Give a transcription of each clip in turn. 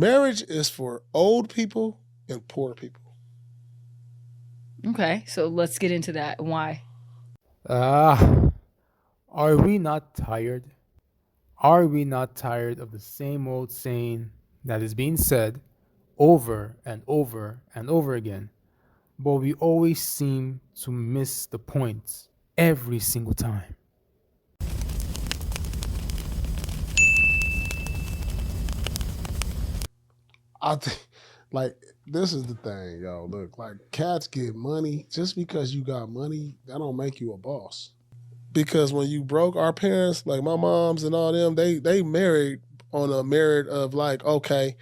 Marriage is for old people and poor people. Okay, so let's get into that. Why? Ah, are we not tired? Are we not tired of the same old saying that is being said over and over and over again, but we always seem to miss the point every single time? I think, like, this is the thing, yo. Look, like, cats get money just because you got money. That don't make you a boss. Because when you broke, our parents, like my moms and all them, they married on a merit of like, okay,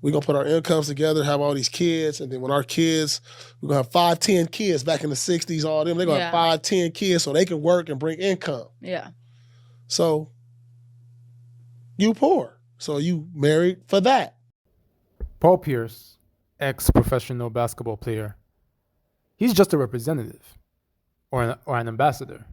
we're gonna put our incomes together, have all these kids, and then when our kids, we're gonna have 5, 10 kids back in the 60s, all them, they're gonna have Yeah. 5, 10 kids so they can work and bring income. Yeah. So you poor. So you married for that. Paul Pierce, ex professional basketball player, he's just a representative or an ambassador.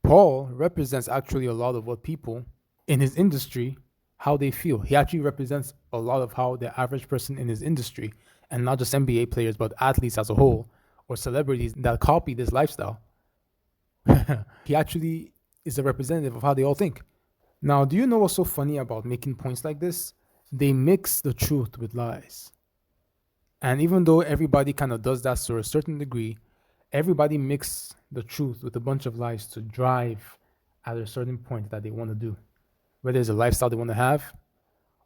Paul represents actually a lot of what people in his industry how they feel. He actually represents a lot of how the average person in his industry, and not just NBA players, but athletes as a whole, or celebrities that copy this lifestyle. He actually is a representative of how they all think. Now, do you know what's so funny about making points like this? They mix the truth with lies. And even though everybody kind of does that to a certain degree, everybody mix the truth with a bunch of lies to drive at a certain point that they want to do. Whether it's a lifestyle they want to have,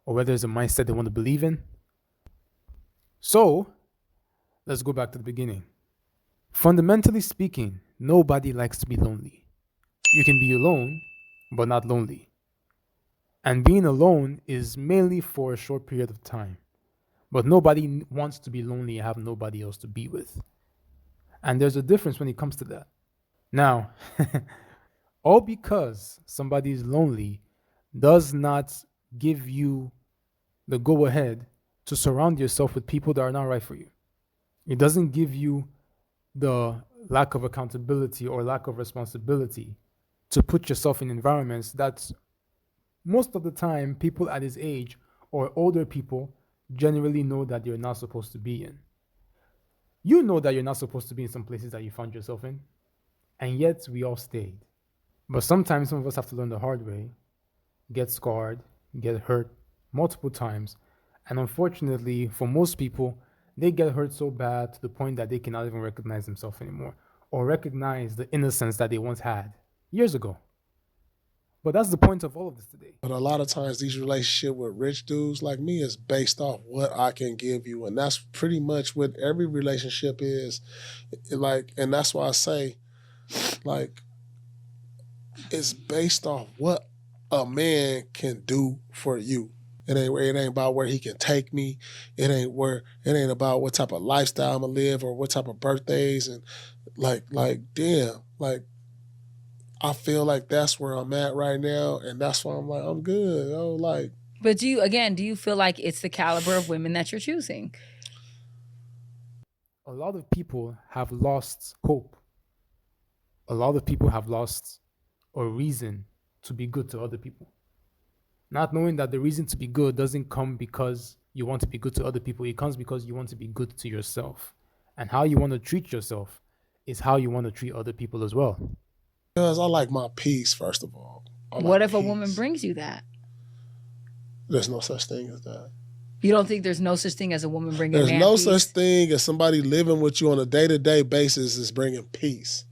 or whether it's a mindset they want to believe in. So, let's go back to the beginning. Fundamentally speaking, nobody likes to be lonely. You can be alone, but not lonely. And being alone is mainly for a short period of time. But nobody wants to be lonely and have nobody else to be with. And there's a difference when it comes to that. Now, all because somebody is lonely does not give you the go ahead to surround yourself with people that are not right for you. It doesn't give you the lack of accountability or lack of responsibility to put yourself in environments that most of the time people at his age or older people generally know that you're not supposed to be in. You know that you're not supposed to be in some places that you found yourself in, and yet we all stayed. But sometimes some of us have to learn the hard way, get scarred, get hurt multiple times, and unfortunately, for most people, they get hurt so bad to the point that they cannot even recognize themselves anymore or recognize the innocence that they once had years ago. But that's the point of all of this today. But a lot of times these relationships with rich dudes like me is based off what I can give you. And that's pretty much what every relationship is. Like, and that's why I say, like, it's based off what a man can do for you. It ain't about where he can take me. It ain't about what type of lifestyle I'm gonna live or what type of birthdays and damn, like I feel like that's where I'm at right now, and that's why I'm like, I'm good. Oh, like, But do you feel like it's the caliber of women that you're choosing? A lot of people have lost hope. A lot of people have lost a reason to be good to other people. Not knowing that the reason to be good doesn't come because you want to be good to other people, it comes because you want to be good to yourself. And how you want to treat yourself is how you want to treat other people as well. because I like my peace, first of all. I like What if a woman peace. brings you that? There's no such thing as that. You don't think there's no such thing as a woman bringing There's man no peace? such thing as somebody living with you on a day-to-day basis is bringing peace.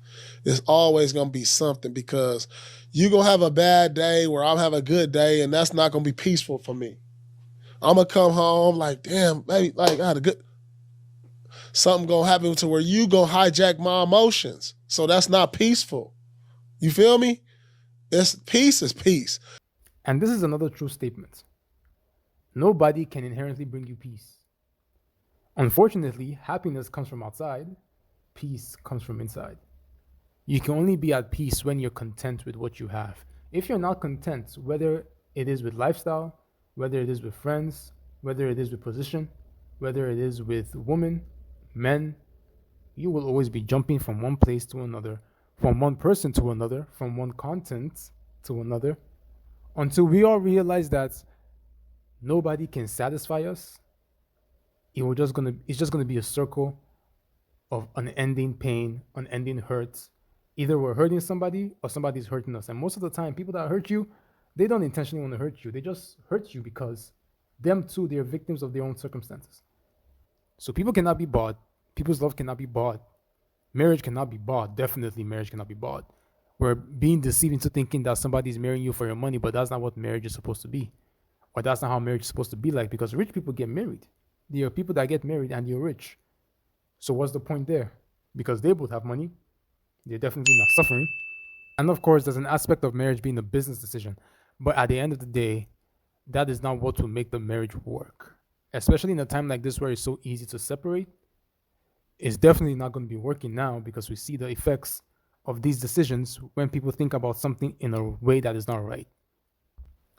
It's always going to be something because you're going to have a bad day where I'll have a good day, and that's not going to be peaceful for me. I'm going to come home like, damn, baby, like I had a good, something going to happen to where you going to hijack my emotions. So that's not peaceful. You feel me? It's peace is peace. And this is another true statement. Nobody can inherently bring you peace. Unfortunately, happiness comes from outside, peace comes from inside. You can only be at peace when you're content with what you have. If you're not content, whether it is with lifestyle, whether it is with friends, whether it is with position, whether it is with women, men, you will always be jumping from one place to another, from one person to another, from one content to another, until we all realize that nobody can satisfy us, it's just gonna be a circle of unending pain, unending hurt. Either we're hurting somebody or somebody's hurting us. And most of the time, people that hurt you, they don't intentionally want to hurt you. They just hurt you because them too, they're victims of their own circumstances. So people cannot be bought. People's love cannot be bought. Marriage cannot be bought. Definitely marriage cannot be bought. We're being deceived into thinking that somebody's marrying you for your money, but that's not what marriage is supposed to be. Or that's not how marriage is supposed to be like, because rich people get married. There are people that get married and they're rich. So what's the point there? Because they both have money. They're definitely not suffering. And of course, there's an aspect of marriage being a business decision. But at the end of the day, that is not what will make the marriage work. Especially in a time like this where it's so easy to separate. It's definitely not going to be working now because we see the effects of these decisions when people think about something in a way that is not right.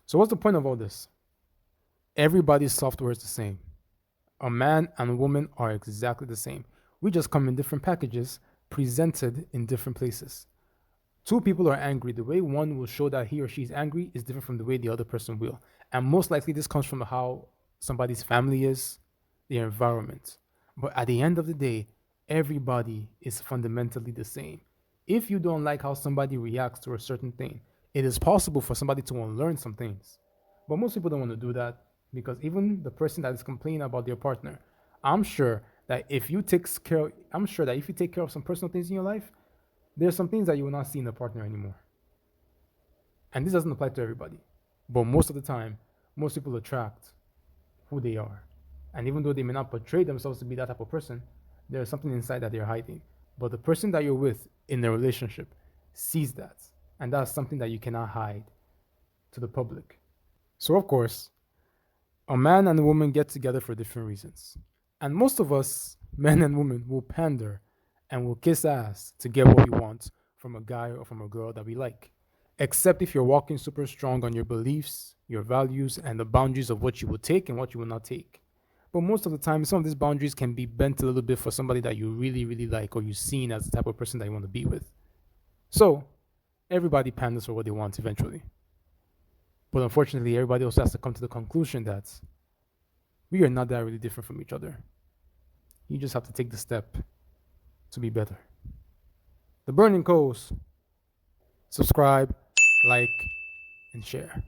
So what's the point of all this? Everybody's software is the same. A man and a woman are exactly the same. We just come in different packages, presented in different places. Two people are angry. The way one will show that he or she is angry is different from the way the other person will. And most likely this comes from how somebody's family is, their environment. But at the end of the day, everybody is fundamentally the same. If you don't like how somebody reacts to a certain thing, it is possible for somebody to unlearn some things. But most people don't want to do that because even the person that is complaining about their partner, I'm sure that if you take care of some personal things in your life, there's some things that you will not see in a partner anymore. And this doesn't apply to everybody. But most of the time, most people attract who they are. And even though they may not portray themselves to be that type of person, there's something inside that they're hiding. But the person that you're with in the relationship sees that. And that's something that you cannot hide to the public. So of course, a man and a woman get together for different reasons. And most of us, men and women, will pander and will kiss ass to get what we want from a guy or from a girl that we like. Except if you're walking super strong on your beliefs, your values, and the boundaries of what you will take and what you will not take. But most of the time, some of these boundaries can be bent a little bit for somebody that you really, really like or you've seen as the type of person that you want to be with. So, everybody panders for what they want eventually. But unfortunately, everybody also has to come to the conclusion that we are not that really different from each other. You just have to take the step to be better. The Burning Coals. Subscribe, like, and share.